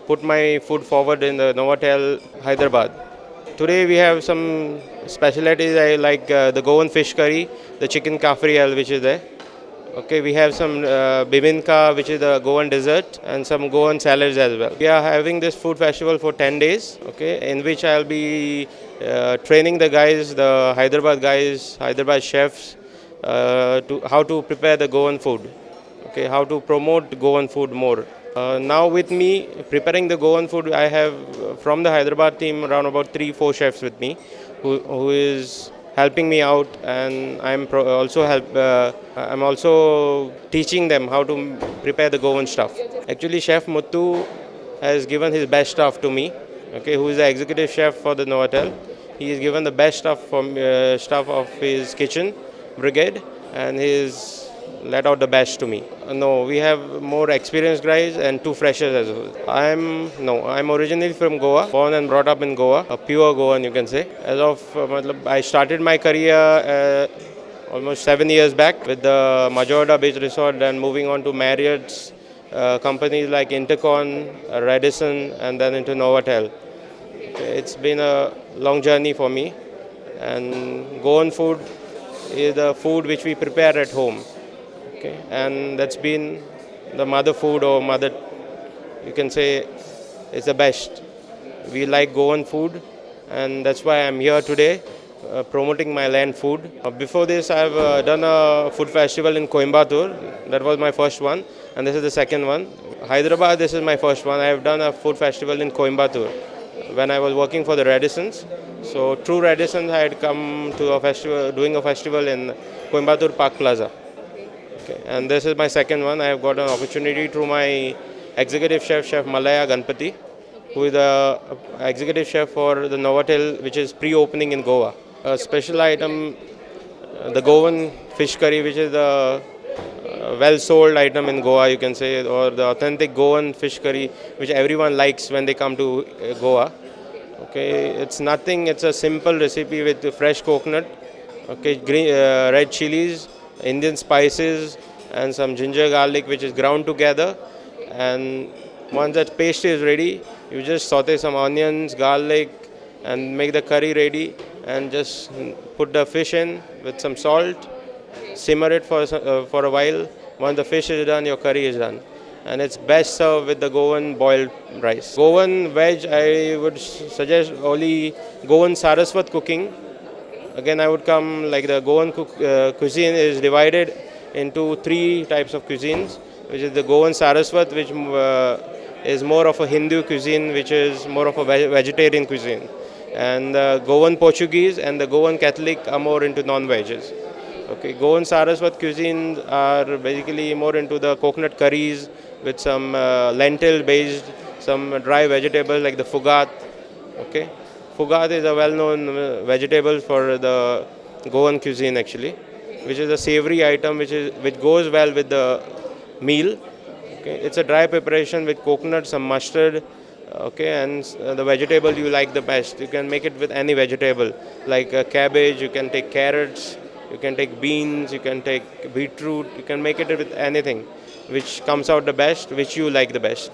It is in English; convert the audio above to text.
put my food forward in the Novotel, Hyderabad. Today we have some specialties. I like the Goan fish curry, the chicken kafriel which is there. Okay, we have some bibinka, which is the Goan dessert, and some Goan salads as well. We are having this food festival for 10 days, okay, in which I'll be training the guys, the Hyderabad chefs, to how to prepare the Goan food, okay, how to promote Goan food more. Now with me preparing the Goan food, I have from the Hyderabad team around about 3-4 chefs with me, who is helping me out, and I'm also teaching them how to prepare the Goan stuff. Actually, Chef Muttu has given his best stuff to me. Okay, who is the executive chef for the Novotel. He has given the best stuff of his kitchen brigade, and he's let out the best to me. No, we have more experienced guys and 2 freshers as well. I'm originally from Goa, born and brought up in Goa, a pure Goan you can say. As of I started my career almost 7 years back with the Majorda Beach Resort, and moving on to Marriott's companies like Intercon, Radisson, and then into Novotel. Okay, it's been a long journey for me, and Goan food is the food which we prepare at home. Okay, and that's been the mother food, or mother, you can say, is the best. We like Goan food, and that's why I'm here today promoting my land food. Before this, I've done a food festival in Coimbatore. That was my first one, and this is the second one. Hyderabad, this is my first one. I've done a food festival in Coimbatore when I was working for the Radissons. So through Radissons, I had come to a festival, doing a festival in Coimbatore Park Plaza. Okay. And this is my second one. I have got an opportunity through my executive chef, Chef Malaya Ganpati, who is the executive chef for the Novotel, which is pre-opening in Goa. A special item, the Goan fish curry, which is the well-sold item in Goa, you can say, or the authentic Goan fish curry, which everyone likes when they come to Goa. Okay, it's nothing. It's a simple recipe with fresh coconut, okay, green, red chilies, Indian spices, and some ginger garlic which is ground together. And once that paste is ready, you just saute some onions, garlic, and make the curry ready, and just put the fish in with some salt, simmer it for a while. Once the fish is done, your curry is done. And it's best served with the Goan boiled rice. Goan veg, I would suggest only Goan Saraswat cooking. Again, I would come like the Goan cuisine is divided into 3 types of cuisines, which is the Goan Saraswat, which is more of a Hindu cuisine, which is more of a vegetarian cuisine. And the Goan Portuguese and the Goan Catholic are more into non-veggies. Okay, Goan Saraswat cuisines are basically more into the coconut curries with some lentil-based, some dry vegetables like the fugat. Okay. Fugat is a well-known vegetable for the Goan cuisine actually, which is a savory item which goes well with the meal. Okay. It's a dry preparation with coconut, some mustard, okay, and the vegetable you like the best. You can make it with any vegetable, like cabbage, you can take carrots, you can take beans, you can take beetroot, you can make it with anything which comes out the best, which you like the best.